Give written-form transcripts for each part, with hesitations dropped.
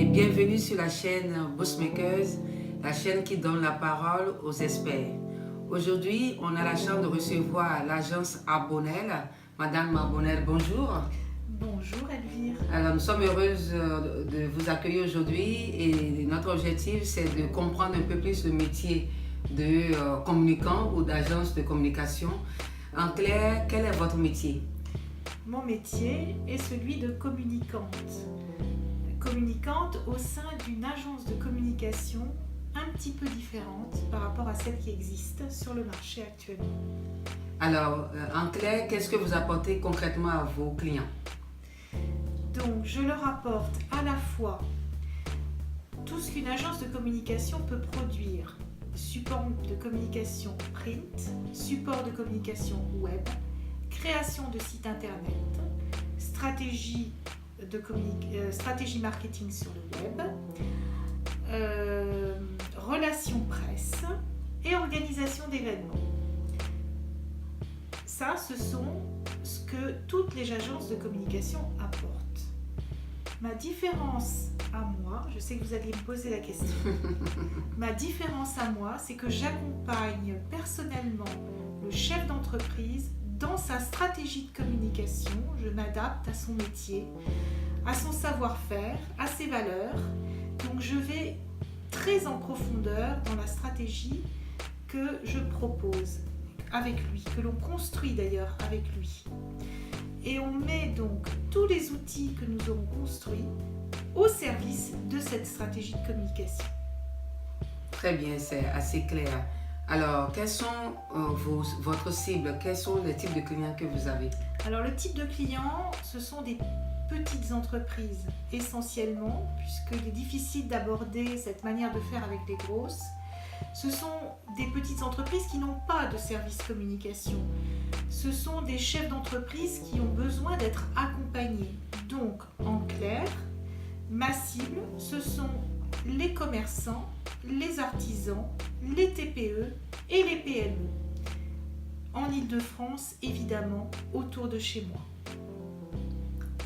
bienvenue sur la chaîne Boostmakers, la chaîne qui donne la parole aux experts. Aujourd'hui, on a la chance de recevoir l'agence Arbonel. Madame Arbonel, bonjour. Bonjour Elvire. Alors, nous sommes heureuses de vous accueillir aujourd'hui et notre objectif, c'est de comprendre un peu plus le métier de communicant ou d'agence de communication. En clair, quel est votre métier? Mon métier est celui de communicante. Communicante au sein d'une agence de communication un petit peu différente par rapport à celle qui existe sur le marché actuellement. Alors, en clair, qu'est-ce que vous apportez concrètement à vos clients? Donc, je leur apporte à la fois tout ce qu'une agence de communication peut produire, support de communication print, support de communication web, création de sites internet, stratégie marketing sur le web, relations presse et organisation d'événements. Ça, ce sont ce que toutes les agences de communication apportent. Ma différence à moi, je sais que vous alliez me poser la question, ma différence à moi, c'est que j'accompagne personnellement le chef d'entreprise dans sa stratégie de communication. Je m'adapte à son métier, à son savoir-faire, à ses valeurs. Donc je vais très en profondeur dans la stratégie que je propose avec lui, que l'on construit d'ailleurs avec lui. Et on met donc tous les outils que nous aurons construits au service de cette stratégie de communication. Très bien, c'est assez clair. Alors, quelles sont votre cible? Quels sont les types de clients que vous avez? Alors, le type de clients, ce sont des petites entreprises essentiellement, puisqu'il est difficile d'aborder cette manière de faire avec les grosses. Ce sont des petites entreprises qui n'ont pas de service communication. Ce sont des chefs d'entreprise qui ont besoin d'être accompagnés. Donc, en clair, ma cible, ce sont les commerçants, les artisans, les TPE et les PME. En Île-de-France, évidemment, autour de chez moi.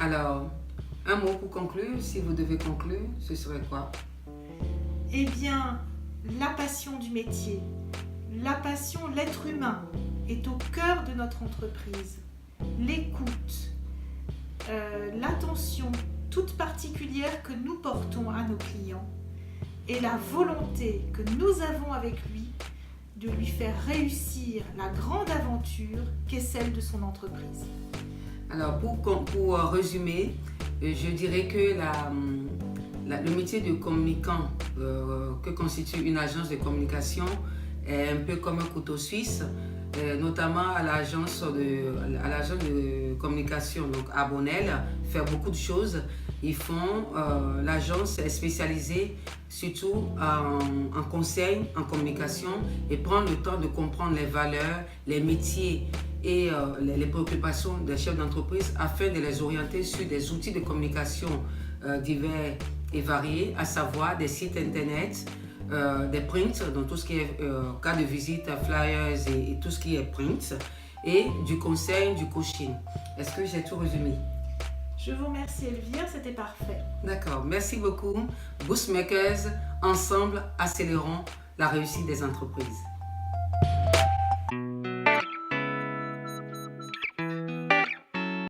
Alors, un mot pour conclure, si vous devez conclure, ce serait quoi? Eh bien, la passion du métier, la passion, l'être humain est au cœur de notre entreprise. L'écoute, l'attention toute particulière que nous portons à nos clients et la volonté que nous avons avec lui de lui faire réussir la grande aventure qu'est celle de son entreprise. Alors, pour résumer, je dirais que le métier de communicant que constitue une agence de communication est un peu comme un couteau suisse, notamment à l'agence de communication, donc Arbonel, fait beaucoup de choses. L'agence est spécialisée surtout en conseil, en communication et prend le temps de comprendre les valeurs, les métiers et les préoccupations des chefs d'entreprise afin de les orienter sur des outils de communication divers et variés, à savoir des sites internet, des prints, donc tout ce qui est carte de visite, flyers et tout ce qui est print, et du conseil, du coaching. Est-ce que j'ai tout résumé? Je vous remercie Elvire, c'était parfait. D'accord, merci beaucoup. Boostmakers, ensemble, accélérons la réussite des entreprises.